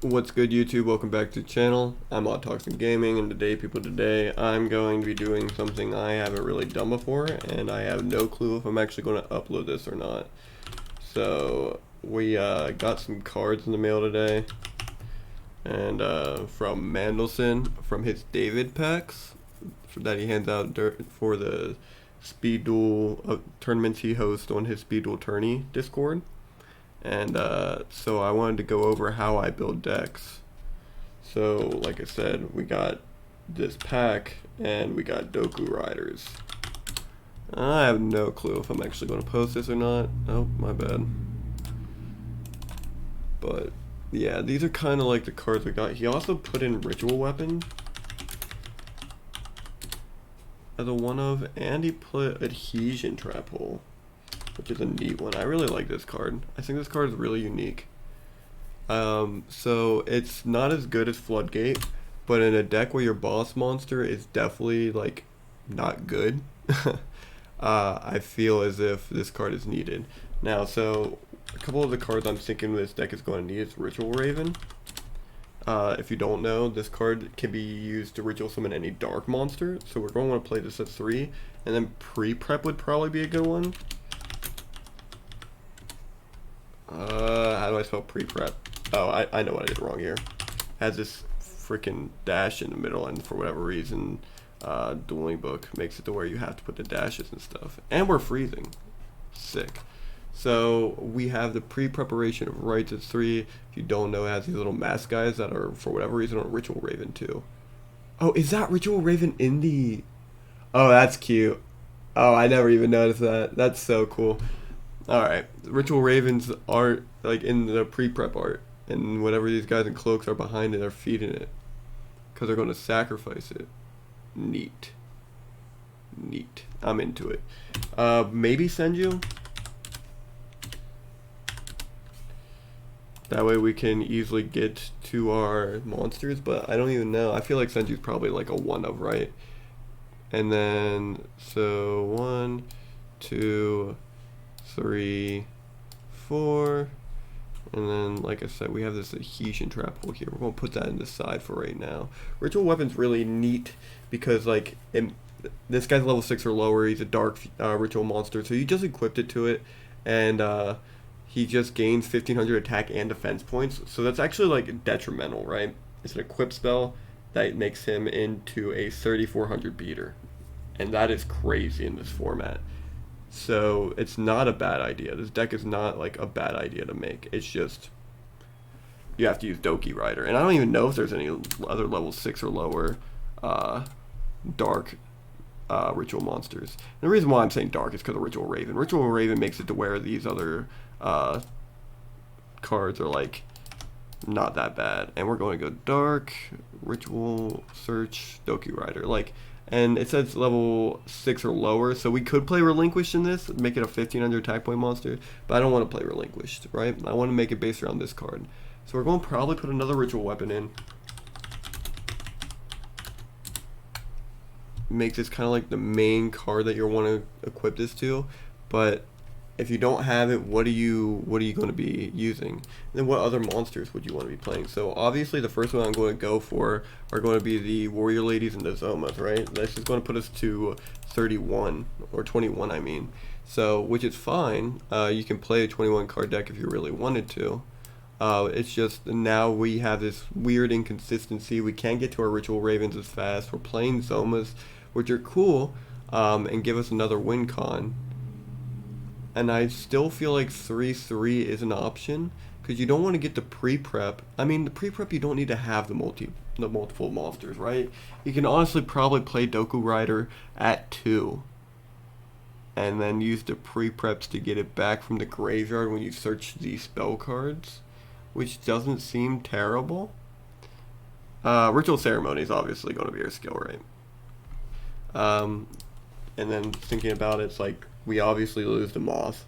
What's good, YouTube? Welcome back to the channel. I'm Odd Toxic Gaming, and today I'm going to be doing something I haven't really done before, and I have no clue if I'm actually going to upload this or not. So we got some cards in the mail today, and from Mandelson, from his David packs that he hands out for the Speed Duel tournaments he hosts on his Speed Duel Tourney Discord. And so I wanted to go over how I build decks. So like I said, we got this pack and we got Dokuroiders. I have no clue if I'm actually going to post this or not. Oh, my bad. But yeah, these are kind of like the cards we got. He also put in Ritual Weapon as a one of, and he put Adhesion Trap Hole, which is a neat one. I really like this card. I think this card is really unique. So it's not as good as Floodgate, but in a deck where your boss monster is definitely like not good, I feel as if this card is needed. Now, so a couple of the cards I'm thinking this deck is going to need is Ritual Raven. If you don't know, this card can be used to ritual summon any dark monster, so we're going to want to play this at 3, and then pre-prep would probably be a good one. How do I spell pre-prep? Oh, I know what I did wrong here. Has this freaking dash in the middle, and for whatever reason, Dueling Book makes it to where you have to put the dashes and stuff. And we're freezing. Sick. So we have the pre-preparation of rights at 3. If you don't know, it has these little mask guys that are, for whatever reason, on Ritual Raven too. Oh, is that Ritual Raven in the... Oh, that's cute. Oh, I never even noticed that. That's so cool. Alright, Ritual Raven's art, like in the pre-prep art, and whatever these guys in cloaks are behind it are feeding it, because they're going to sacrifice it. Neat. Neat. I'm into it. Maybe Senju? That way we can easily get to our monsters, but I don't even know. I feel like Senju's probably like a one of, right? And then, so 1, 2... 3, 4, and then like I said, we have this Adhesion Trap Hole here. We're going to put that in the side for right now. Ritual Weapon's really neat because like this guy's level 6 or lower. He's a dark ritual monster, so you just equipped it to it, and he just gains 1500 attack and defense points, so that's actually like detrimental, right? It's an equip spell that makes him into a 3400 beater, and that is crazy in this format. So it's not a bad idea. This deck is not like a bad idea to make. It's just you have to use Dokurorider, and I don't even know if there's any other level 6 or lower dark ritual monsters. And the reason why I'm saying dark is because of Ritual Raven. Ritual Raven makes it to where these other cards are like not that bad. And we're going to go dark, Ritual, Search, Dokurorider. Like, and it says level 6 or lower, so we could play Relinquished in this, make it a 1500 attack point monster, but I don't want to play Relinquished, right? I want to make it based around this card. So we're going to probably put another Ritual Weapon in. Makes this kind of like the main card that you want to equip this to, but if you don't have it, what are you going to be using? And then what other monsters would you want to be playing? So obviously the first one I'm going to go for are going to be the Warrior Ladies and the Zomas, right? This is going to put us to 31 or 21, I mean. So which is fine. You can play a 21 card deck if you really wanted to. It's just now we have this weird inconsistency. We can't get to our Ritual Ravens as fast. We're playing Zomas, which are cool, and give us another win con. And I still feel like 3/3 is an option because you don't want to get the pre-prep. I mean, the pre-prep you don't need to have the multiple monsters, right? You can honestly probably play Dokurorider at 2 and then use the pre-preps to get it back from the graveyard when you search these spell cards, which doesn't seem terrible. Ritual Ceremony is obviously going to be our skill, right? And then thinking about it, it's like we obviously lose the Moth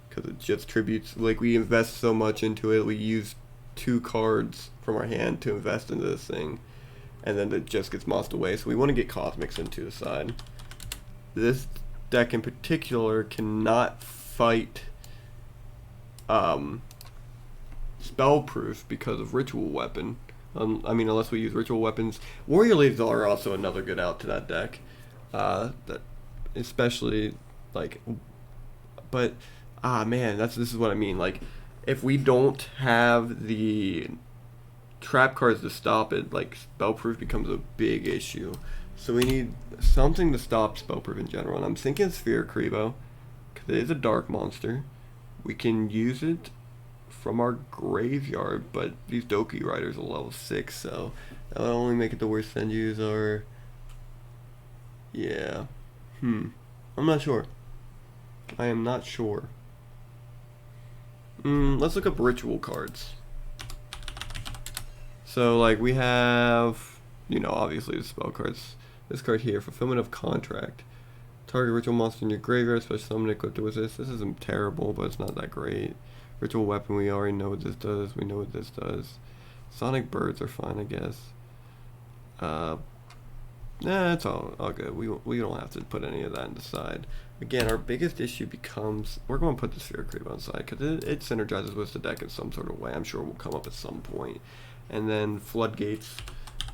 because it just tributes, like we invest so much into it, we use 2 cards from our hand to invest into this thing, and then it just gets mossed away, so we want to get Cosmics into the side. This deck in particular cannot fight spell proof because of ritual weapon. I mean, unless we use ritual weapons. Warrior Ladies are also another good out to that deck. That especially like, but man, this is what I mean. Like, if we don't have the trap cards to stop it, like spellproof becomes a big issue. So we need something to stop spellproof in general. And I'm thinking Sphere Kribo, because it is a dark monster. We can use it from our graveyard, but these Dokuroiders are level 6, so that would only make it the worst Senjus are. Yeah. I'm not sure. I am not sure. Let's look up ritual cards. So, like, we have, obviously the spell cards. This card here, Fulfillment of Contract. Target ritual monster in your graveyard, special summon equipped with this. This isn't terrible, but it's not that great. Ritual weapon, we already know what this does. We know what this does. Sonic birds are fine, I guess. It's all good. We don't have to put any of that on the side. Again, our biggest issue becomes, we're going to put the Sphere Creep on the side because it synergizes with the deck in some sort of way. I'm sure it will come up at some point. And then Floodgates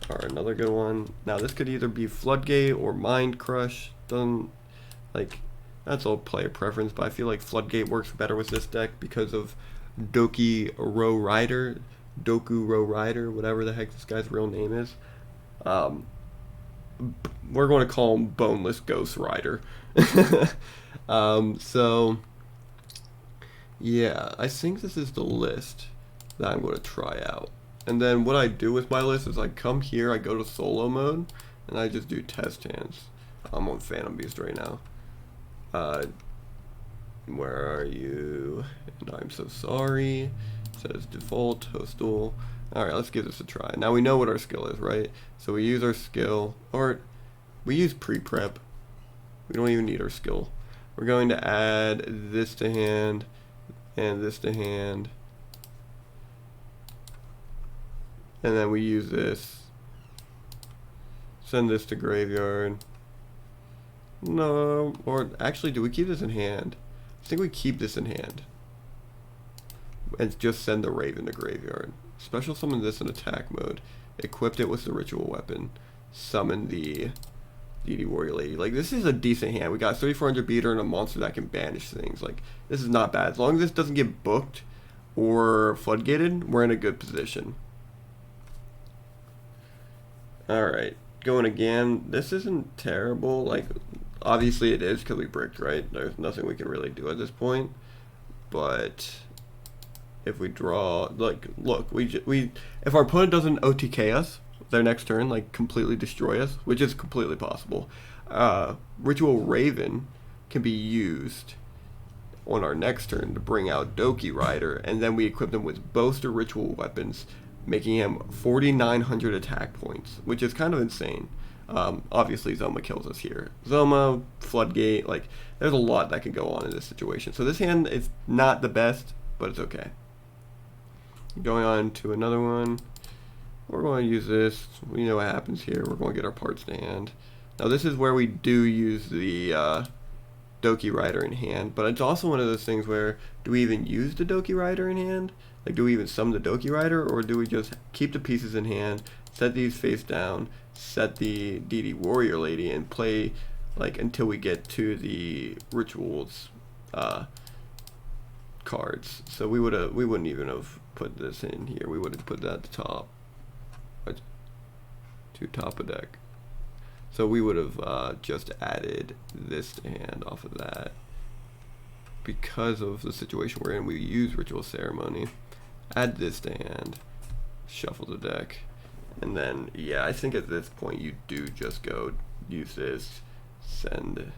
are another good one. Now this could either be Floodgate or Mind Crush. That's all player preference, but I feel like Floodgate works better with this deck because of Dokurorider, whatever the heck this guy's real name is. We're going to call him Boneless Ghost Rider. So yeah, I think this is the list that I'm going to try out. And then what I do with my list is I come here, I go to solo mode, and I just do test hands. I'm on Phantom Beast right now. Where are you? And I'm so sorry. It says default, host duel. Alright, let's give this a try. Now we know what our skill is, right? So we use our skill, or we use pre-prep. We don't even need our skill. We're going to add this to hand, and this to hand. And then we use this. Send this to graveyard. No, or actually, do we keep this in hand? I think we keep this in hand. And just send the Raven to graveyard. Special summon this in attack mode. Equipped it with the ritual weapon. Summon the DD Warrior Lady. Like, this is a decent hand. We got 3400 beater and a monster that can banish things. Like, this is not bad. As long as this doesn't get booked or floodgated, we're in a good position. Alright, going again. This isn't terrible. Like, obviously it is because we bricked, right? There's nothing we can really do at this point. But if we draw, like, look, if our opponent doesn't OTK us their next turn, like completely destroy us, which is completely possible, Ritual Raven can be used on our next turn to bring out Dokurorider, and then we equip them with both the ritual weapons, making him 4,900 attack points, which is kind of insane. Obviously Zoma kills us here. Zoma, Floodgate, like, there's a lot that can go on in this situation. So this hand is not the best, but it's okay. Going on to another one. We're going to use this. We know what happens here. We're going to get our parts to hand. Now this is where we do use the Dokurorider in hand, but it's also one of those things where, do we even use the Dokurorider in hand? Like, do we even summon the Dokurorider, or do we just keep the pieces in hand, set these face down, set the DD Warrior Lady, and play, like, until we get to the rituals cards? So we wouldn't even have put this in here. We would have put that at the top, to top of deck. So we would have just added this to hand off of that. Because of the situation we're in, we use Ritual Ceremony. Add this to hand. Shuffle the deck. And then, yeah, I think at this point you do just go use this, send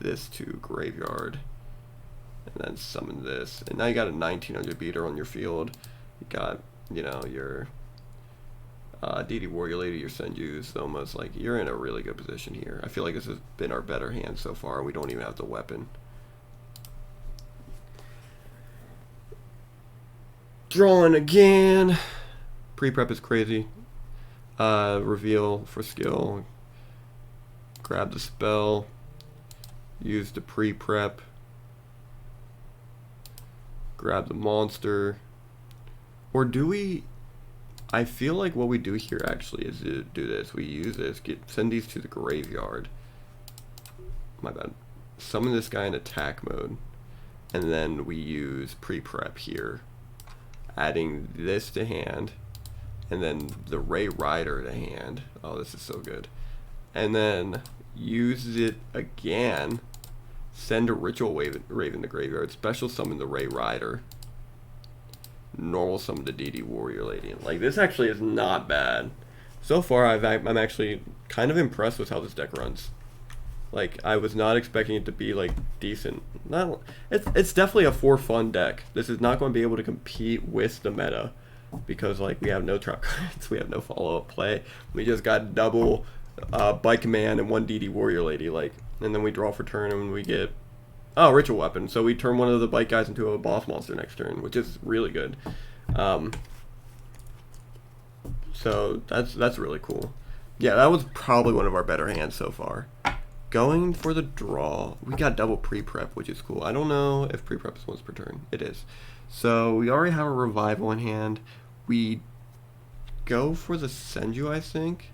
this to graveyard, and then summon this. And now you got a 1900 beater on your field. You got, your DD Warrior Lady, your Senjus, almost like you're in a really good position here. I feel like this has been our better hand so far. We don't even have the weapon. Drawing again. Pre-prep is crazy. Reveal for skill. Grab the spell. Use the pre-prep. Grab the monster. Or do we... I feel like what we do here actually is to do this. We use this, send these to the graveyard. My bad. Summon this guy in attack mode. And then we use pre-prep here. Adding this to hand. And then the Rider to hand. Oh, this is so good. And then use it again. Send a Ritual Raven to graveyard. Special summon the Rider. Normal summon the DD Warrior Lady. Like, this actually is not bad. So far, I'm actually kind of impressed with how this deck runs. Like, I was not expecting it to be, like, decent. It's definitely a for fun deck. This is not going to be able to compete with the meta. Because, like, we have no trap cards. We have no follow-up play. We just got double Bike Command and one DD Warrior Lady. Like, and then we draw for turn and we get... Oh, Ritual Weapon. So we turn one of the bike guys into a boss monster next turn, which is really good. So that's really cool. Yeah, that was probably one of our better hands so far. Going for the draw, we got double pre-prep, which is cool. I don't know if pre-prep is once per turn. It is. So we already have a revival in hand. We go for the Senju, I think.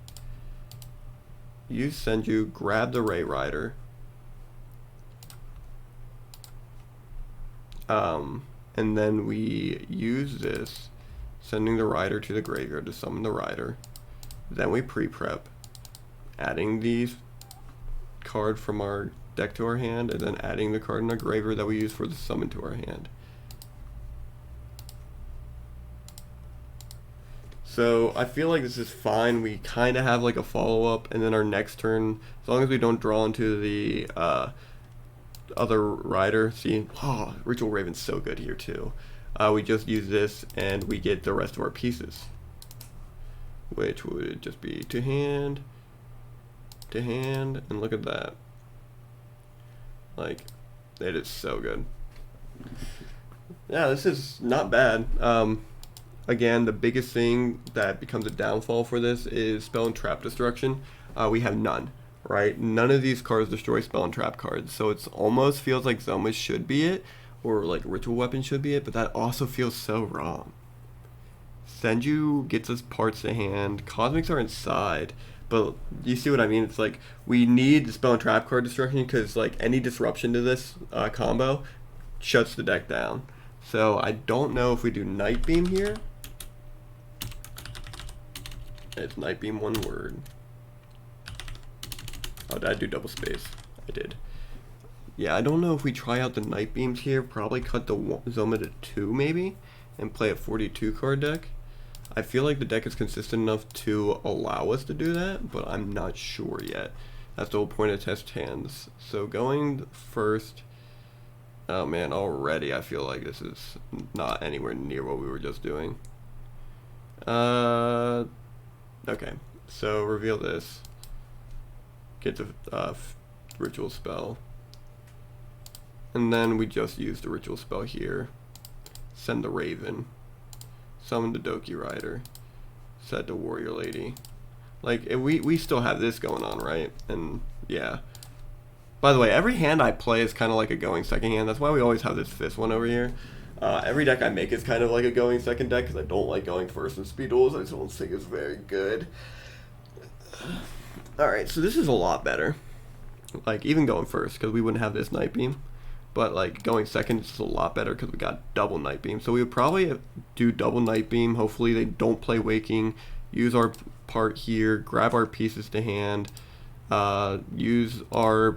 Use Senju, grab the Rider. And then we use this, sending the Rider to the graveyard to summon the Rider. Then we pre-prep, adding these card from our deck to our hand, and then adding the card in our graveyard that we use for the summon to our hand. So I feel like this is fine. We kind of have like a follow-up, and then our next turn, as long as we don't draw into the other Rider. See, oh, Ritual Raven's so good here too. We just use this and we get the rest of our pieces, which would just be to hand, and look at that. Like, it is so good. Yeah, this is not bad. Again, the biggest thing that becomes a downfall for this is spell and trap destruction. We have none. Right? None of these cards destroy spell and trap cards, so it almost feels like Zoma should be it, or like Ritual Weapon should be it, but that also feels so wrong. Senju gets us parts to hand, Cosmics are inside, but you see what I mean? It's like, we need the spell and trap card destruction, because like any disruption to this combo shuts the deck down. So I don't know if we do Night Beam here. It's Night Beam, one word. Oh, did I do double space? I did. Yeah, I don't know if we try out the Night Beams here. Probably cut the Zoma to 2 maybe, and play a 42 card deck. I feel like the deck is consistent enough to allow us to do that, but I'm not sure yet. That's the whole point of test hands. So going first, oh man, already I feel like this is not anywhere near what we were just doing. Okay, so reveal this. Get the ritual spell, and then we just use the ritual spell here. Send the Raven, summon the Dokurorider, set the Warrior Lady. Like, we still have this going on, right? And yeah. By the way, every hand I play is kind of like a going second hand. That's why we always have this fifth one over here. Every deck I make is kind of like a going second deck, because I don't like going first in speed duels. I just don't think it's very good. Alright, so this is a lot better. Like, even going first, because we wouldn't have this Night Beam. But, like, going second is a lot better, because we got double Night Beam. So we would probably do double Night Beam. Hopefully they don't play Waking. Use our part here. Grab our pieces to hand. Use our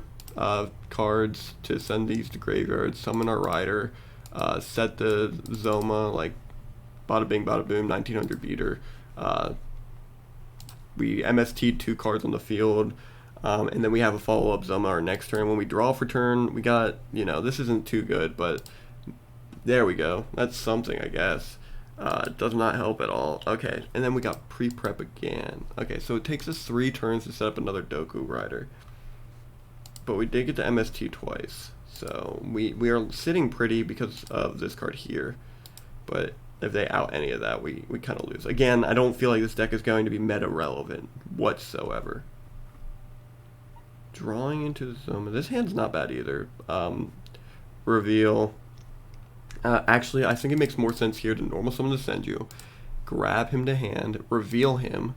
cards to send these to graveyard. Summon our Rider. Set the Zoma, like, bada bing, bada boom, 1900 beater. We MST'd 2 cards on the field, and then we have a follow-up Zoma our next turn. When we draw for turn, we got, you know, this isn't too good, but there we go. That's something, I guess. It does not help at all. Okay, and then we got pre-prep again. Okay, so it takes us 3 turns to set up another Dokurorider. But we did get to MST twice, so we are sitting pretty because of this card here. But if they out any of that, we kind of lose. Again, I don't feel like this deck is going to be meta relevant whatsoever. Drawing into the Zoma. This hand's not bad either. Reveal. Actually, I think it makes more sense here to normal summon the Senju, grab him to hand, reveal him,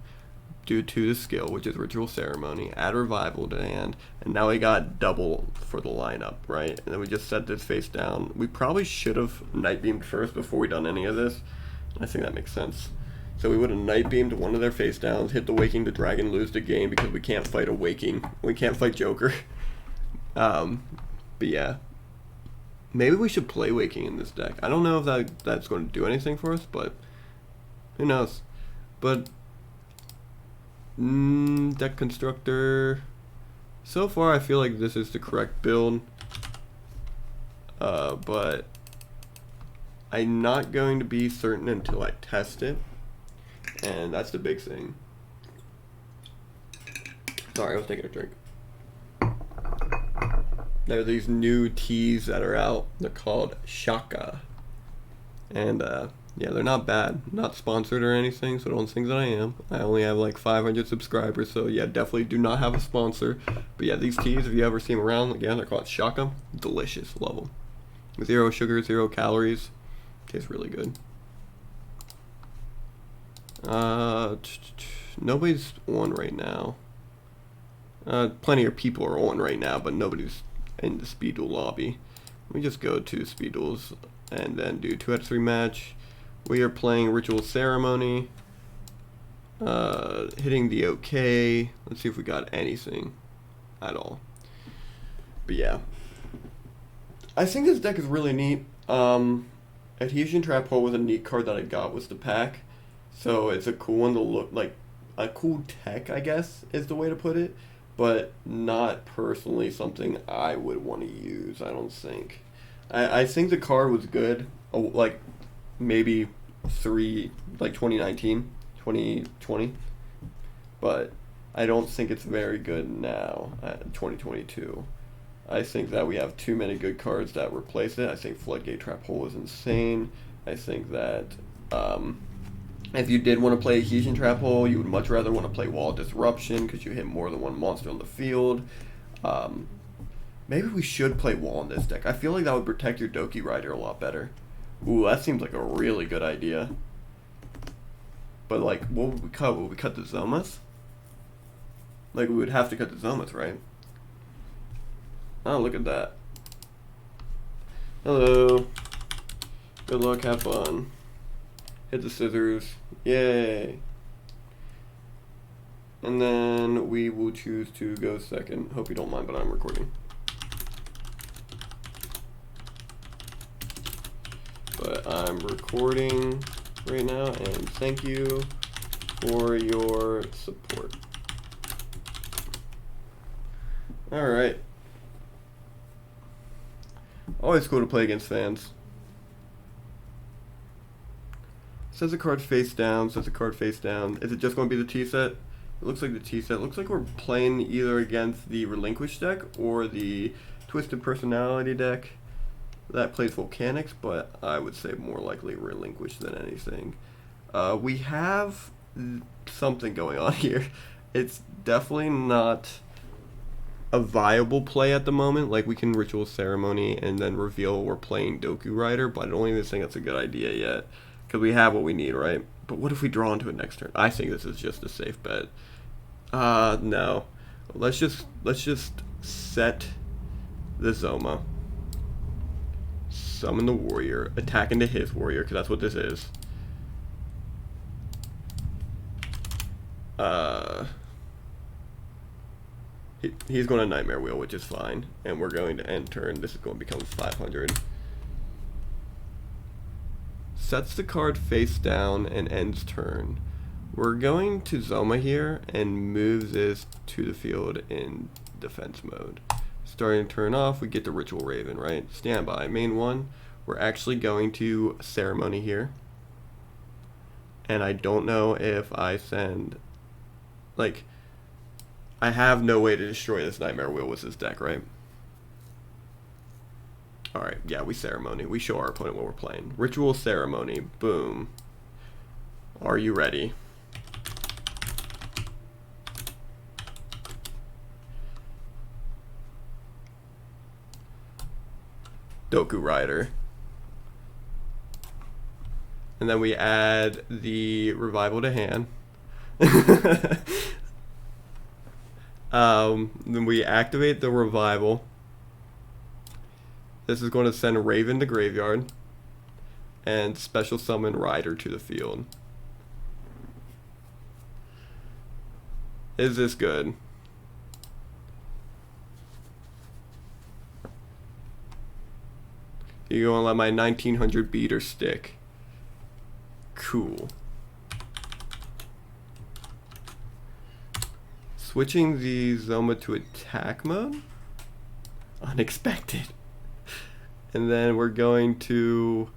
due to the skill, which is Ritual Ceremony, add Revival to hand, and now we got double for the lineup, right? And then we just set this face down. We probably should have Night Beamed first before we done any of this. I think that makes sense. So we would have Night Beamed one of their face downs, hit the Waking the Dragon, lose the game because we can't fight a Waking. We can't fight Joker. But yeah. Maybe we should play Waking in this deck. I don't know if that's going to do anything for us, but who knows. But deck constructor. So far, I feel like this is the correct build. But I'm not going to be certain until I test it. And that's the big thing. Sorry, I was taking a drink. There are these new teas that are out. They're called Shaka. And yeah, they're not bad. Not sponsored or anything, so don't think that I am. I only have like 500 subscribers, so yeah, definitely do not have a sponsor. But yeah, these teas, if you ever see them around, again, they're called Shaka. Delicious. Love them. 0 sugar, 0 calories. Tastes really good. Nobody's on right now. Plenty of people are on right now, but nobody's in the Speed Duel lobby. Let me just go to Speed Duels and then do 2 out of 3 match. We are playing Ritual Ceremony. Hitting the OK. Let's see if we got anything at all. But yeah. I think this deck is really neat. Adhesion Trap Hole was a neat card that I got with the pack. So it's a cool one to look like. A cool tech, I guess, is the way to put it. But not personally something I would want to use, I don't think. I think the card was good, like maybe 2019, 2020. But I don't think it's very good now, 2022. I think that we have too many good cards that replace it. I think Floodgate Trap Hole is insane. I think that if you did want to play Adhesion Trap Hole, you would much rather want to play Wall Disruption because you hit more than one monster on the field. Maybe we should play Wall in this deck. I feel like that would protect your Dokurorider a lot better. Ooh, that seems like a really good idea. But like, what would we cut? Would we cut the Zomas? Like, we would have to cut the Zomas, right? Oh, look at that. Hello. Good luck, have fun. Hit the scissors. Yay. And then we will choose to go second. Hope you don't mind, but I'm recording. But I'm recording right now, and thank you for your support. Alright. Always cool to play against fans. Says a card face down, says a card face down. Is it just going to be the T set? It looks like the T set. Looks like we're playing either against the Relinquish deck or the Twisted Personality deck that plays Volcanics, but I would say more likely Relinquish than anything. We have something going on here. It's definitely not a viable play at the moment. Like, we can Ritual Ceremony and then reveal we're playing Dokurorider, but I don't even think that's a good idea yet. Because we have what we need, right? But what if we draw into it next turn? I think this is just a safe bet. No. Let's just set the Zoma. Summon the warrior. Attack into his warrior, because that's what this is. He's going to Nightmare Wheel, which is fine. And we're going to end turn. This is going to become 500. Sets the card face down and ends turn. We're going to Zoma here and move this to the field in defense mode. Starting to turn off, we get the Ritual Raven, right? Standby. Main one, we're actually going to Ceremony here. And I don't know if I send... Like, I have no way to destroy this Nightmare Wheel with this deck, right? Alright, yeah, we Ceremony. We show our opponent what we're playing. Ritual Ceremony. Boom. Are you ready? Dokurorider. And then we add the revival to hand. Then we activate the revival. This is going to send Raven to graveyard and special summon Rider to the field. Is this good? You're going to let my 1900 beater stick. Cool. Switching the Zoma to attack mode? Unexpected. And then we're going to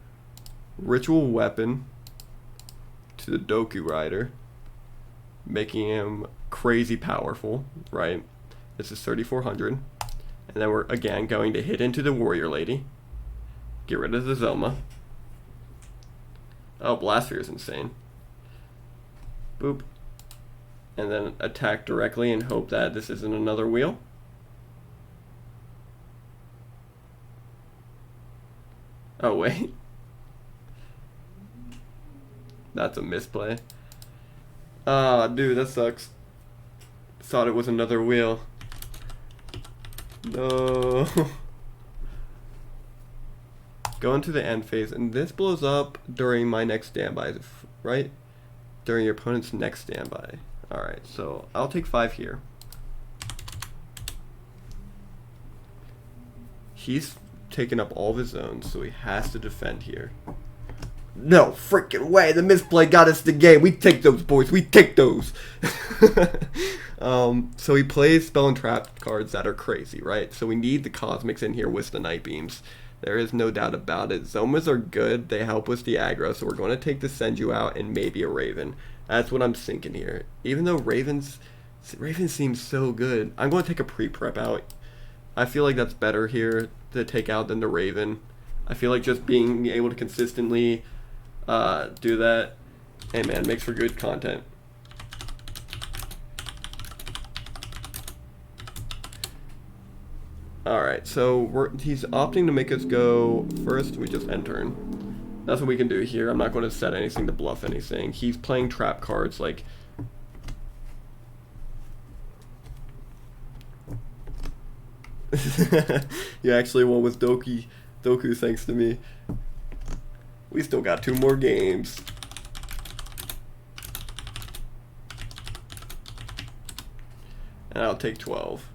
ritual weapon to the Dokurorider, making him crazy powerful, right? This is 3400. And then we're again going to hit into the warrior lady. Get rid of the Zoma. Oh, Blast Sphere is insane. Boop. And then attack directly and hope that this isn't another wheel. Oh, wait. That's a misplay. Ah, dude, that sucks. Thought it was another wheel. No. Go into the end phase, and this blows up during my next standby, right? During your opponent's next standby. Alright, so I'll take 5 here. He's taken up all of his zones, so he has to defend here. No freaking way! The misplay got us the game. We take those, boys. We take those. So he plays spell and trap cards that are crazy, right? So we need the cosmics in here with the night beams. There is no doubt about it. Zomas are good. They help with the aggro, so we're going to take the Senju out and maybe a Raven. That's what I'm thinking here. Even though Raven seems so good, I'm going to take a pre-prep out. I feel like that's better here to take out than the Raven. I feel like just being able to consistently do that, hey man, makes for good content. Alright, so he's opting to make us go first. We just end turn. That's what we can do here. I'm not going to set anything to bluff anything. He's playing trap cards like... You actually won with Doku thanks to me. We still got 2 more games. And I'll take 12.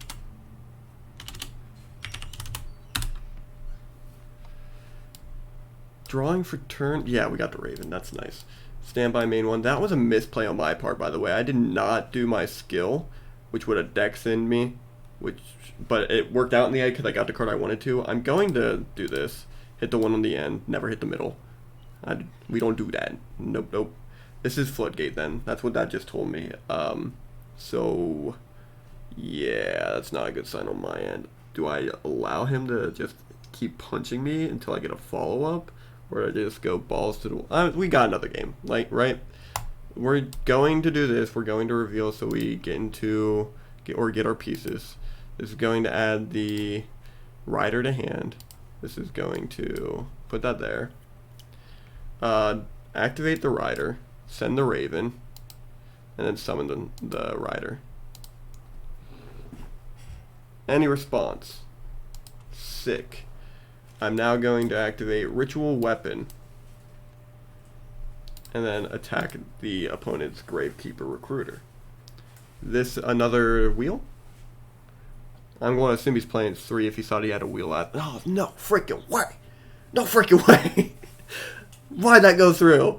Drawing for turn. Yeah, we got the Raven. That's nice. Standby main one. That was a misplay on my part, by the way. I did not do my skill, which would have Dex-in me. But it worked out in the end because I got the card I wanted to. I'm going to do this. Hit the one on the end. Never hit the middle. We don't do that. Nope, nope. This is Floodgate then. That's what that just told me. So, yeah, that's not a good sign on my end. Do I allow him to just keep punching me until I get a follow-up? Or do I just go balls to the... we got another game, like, right? We're going to do this. We're going to reveal so we get into... get our pieces. This is going to add the Rider to hand. This is going to put that there. Activate the Rider, send the Raven, and then summon the Rider. Any response? Sick. I'm now going to activate Ritual Weapon, and then attack the opponent's Gravekeeper Recruiter. This another wheel? I'm going to assume he's playing 3 if he thought he had a wheel at. Oh, no freaking way! No freaking way! Why'd that go through?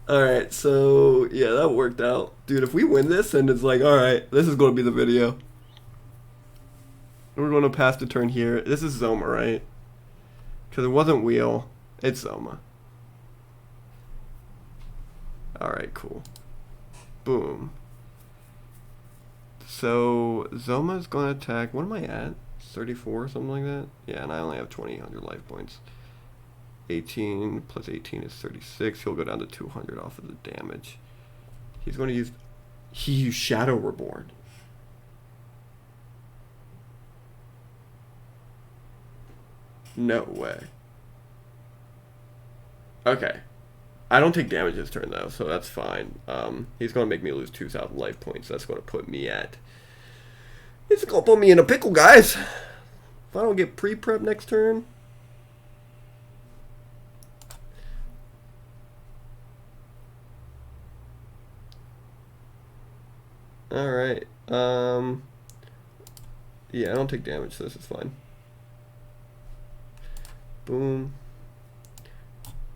Alright, so yeah, that worked out. Dude, if we win this and it's like, alright, this is going to be the video. We're going to pass the turn here. This is Zoma, right? Because it wasn't wheel. It's Zoma. Alright, cool. Boom. So, Zoma's going to attack. What am I at? 34 or something like that? Yeah, and I only have 2,800 life points. 18 plus 18 is 36. He'll go down to 200 off of the damage. He's going to use... He used Shadow Reborn. No way. Okay. I don't take damage this turn though, so that's fine. He's gonna make me lose 2,000 life points. That's gonna put me at. It's gonna put me in a pickle, guys. If I don't get pre-prep next turn. All right. Yeah, I don't take damage, so this is fine. Boom.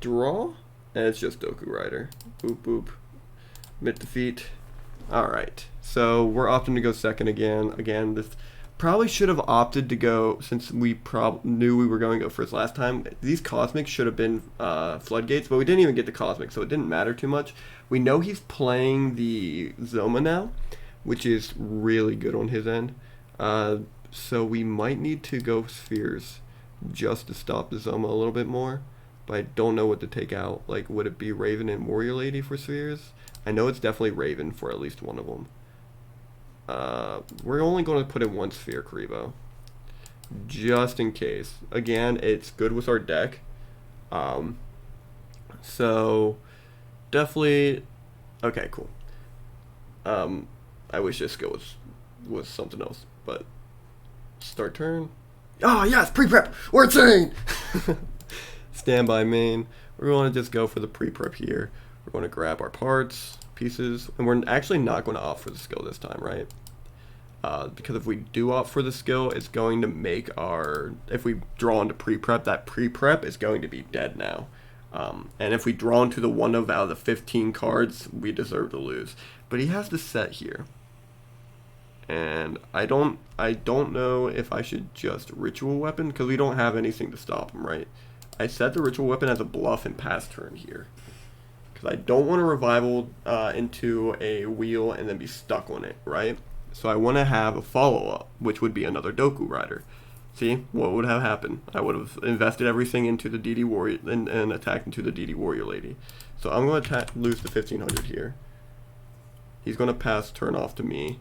Draw, and it's just Dokurorider. Boop boop. Mid defeat. All right. So we're opting to go second again. Again, this probably should have opted to go since we knew we were going to go first last time. These cosmics should have been floodgates, but we didn't even get the cosmic, so it didn't matter too much. We know he's playing the Zoma now, which is really good on his end. So we might need to go spheres just to stop the Zoma a little bit more. But I don't know what to take out. Like, would it be Raven and Warrior Lady for spheres? I know it's definitely Raven for at least one of them. We're only going to put in one sphere, Karibo. Just in case. Again, it's good with our deck. So, definitely... Okay, cool. I wish this skill was something else, but... Start turn. Oh, yes! Pre-prep! We're insane! Standby main. We're going to just go for the pre-prep here. We're going to grab our parts, pieces, and we're actually not going to opt for the skill this time, right? Because if we do opt for the skill, it's going to make our... If we draw into pre-prep, that pre-prep is going to be dead now. And if we draw into the one out of the 15 cards, we deserve to lose. But he has the set here. And I don't know if I should just Ritual Weapon, because we don't have anything to stop him, right? I set the Ritual Weapon as a bluff and pass turn here. Because I don't want to revival into a wheel and then be stuck on it, right? So I want to have a follow-up, which would be another Dokurorider. See, what would have happened? I would have invested everything into the DD Warrior and attacked into the DD Warrior Lady. So I'm going to lose the 1500 here. He's going to pass turn off to me.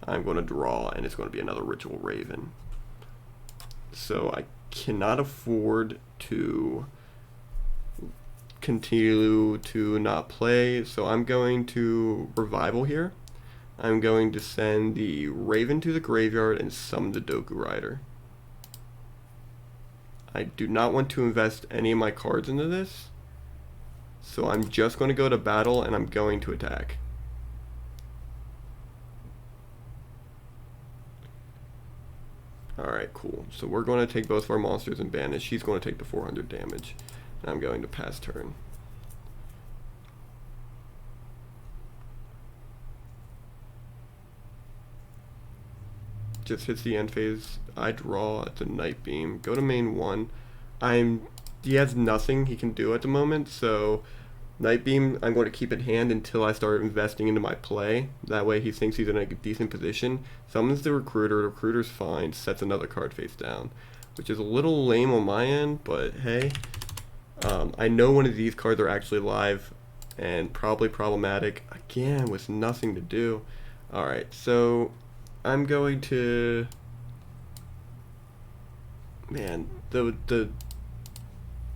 I'm going to draw, and it's going to be another Ritual Raven. So I cannot afford to continue to not play, so I'm going to revival here. I'm going to send the Raven to the graveyard and summon the Dokurorider. I do not want to invest any of my cards into this, so I'm just going to go to battle and I'm going to attack. Alright, cool. So we're going to take both of our monsters and banish. She's going to take the 400 damage. And I'm going to pass turn. Just hits the end phase. I draw at the Night Beam. Go to main 1. He has nothing he can do at the moment, so Night Beam, I'm going to keep in hand until I start investing into my play. That way he thinks he's in a decent position. Summons the Recruiter. The Recruiter's fine. Sets another card face down. Which is a little lame on my end, but hey. I know one of these cards are actually live and probably problematic. Again, with nothing to do. Alright, so I'm going to... Man, the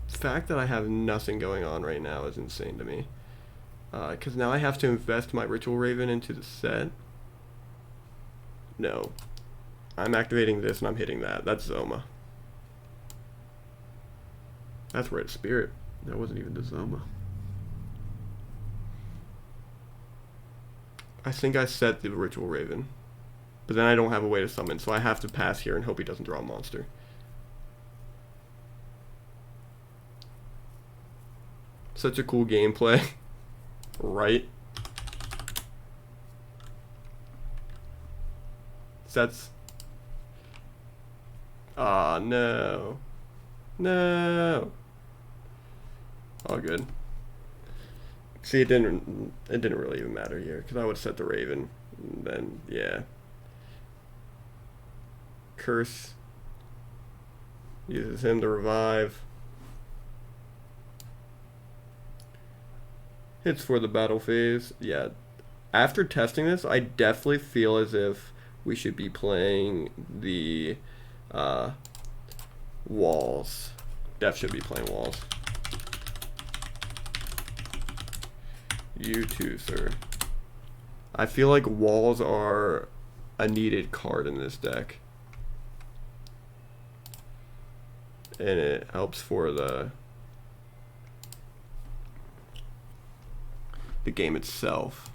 fact that I have nothing going on right now is insane to me. Because now I have to invest my Ritual Raven into the set. No. I'm activating this and I'm hitting that. That's Zoma. That's Red Spirit. That wasn't even the Zoma. I think I set the Ritual Raven. But then I don't have a way to summon, so I have to pass here and hope he doesn't draw a monster. Such a cool gameplay. Right? Sets. Ah, no. No. All good. See, it didn't really even matter here, because I would set the Raven. And then, yeah. Curse. Uses him to revive. Hits for the battle phase. Yeah. After testing this, I definitely feel as if we should be playing the walls. Def should be playing walls. You too, sir. I feel like walls are a needed card in this deck. And it helps for the game itself.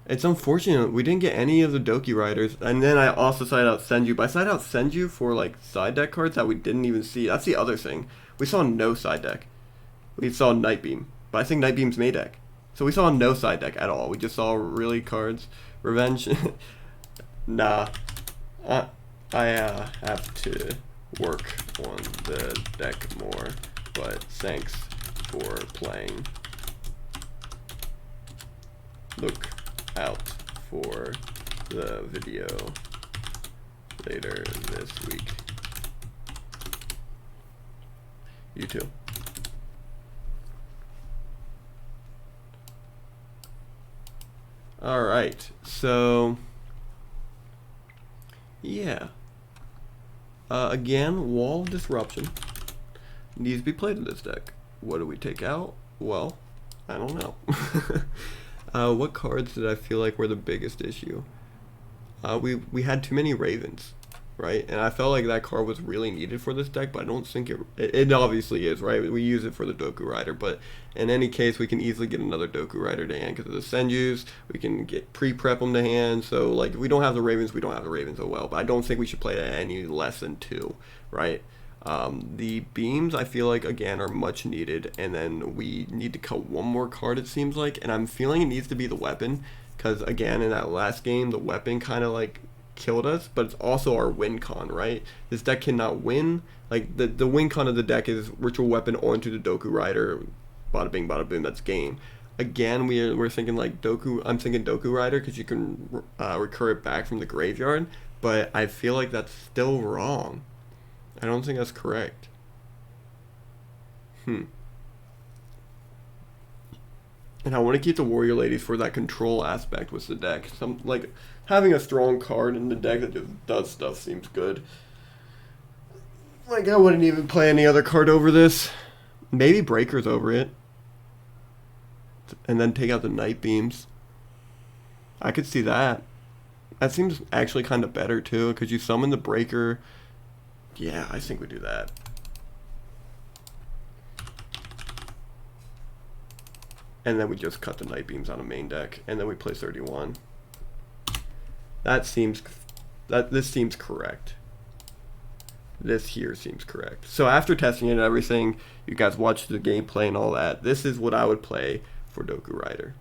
It's unfortunate we didn't get any of the Dokuroiders, and then I also side out Senju, but I side out Senju for like side deck cards that we didn't even see. That's the other thing. We saw no side deck. We saw Nightbeam, but I think Nightbeam's main deck. So we saw no side deck at all. We just saw really cards. Revenge. Nah. I have to work on the deck more, but thanks for playing. Look out for the video later this week. You too. All right, so yeah. Again, Wall of Disruption needs to be played in this deck. What do we take out? Well, I don't know. What cards did I feel like were the biggest issue? We had too many Ravens, right? And I felt like that card was really needed for this deck, but I don't think it obviously is, right? We use it for the Dokurorider, but in any case, we can easily get another Dokurorider to hand because of the Senjus. We can get pre-prep them to hand. So, like, if we don't have the Ravens, we don't have the Ravens, oh well. But I don't think we should play at any less than 2, right? The beams, I feel like, again, are much needed. And then we need to cut one more card, it seems like. And I'm feeling it needs to be the weapon. Because, again, in that last game, the weapon kind of, like, killed us. But it's also our win con, right? This deck cannot win. Like, the win con of the deck is Ritual Weapon onto the Dokurorider. Bada bing, bada boom, that's game. Again, we're thinking, like, I'm thinking Dokurorider because you can recur it back from the graveyard. But I feel like that's still wrong. I don't think that's correct. And I want to keep the Warrior Ladies for that control aspect with the deck. Like, having a strong card in the deck that just does stuff seems good. Like, I wouldn't even play any other card over this. Maybe Breakers over it. And then take out the Night Beams. I could see that. That seems actually kind of better, too, because you summon the Breaker. Yeah, I think we do that. And then we just cut the Night Beams on a main deck, and then we play 31. This seems correct. This here seems correct. So after testing it and everything, you guys watched the gameplay and all that. This is what I would play for Dokurorider.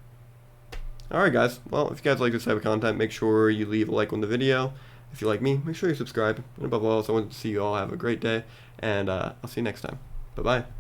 Alright guys, well, if you guys like this type of content, make sure you leave a like on the video. If you like me, make sure you subscribe. And above all else, I want to see you all have a great day. And I'll see you next time. Bye-bye.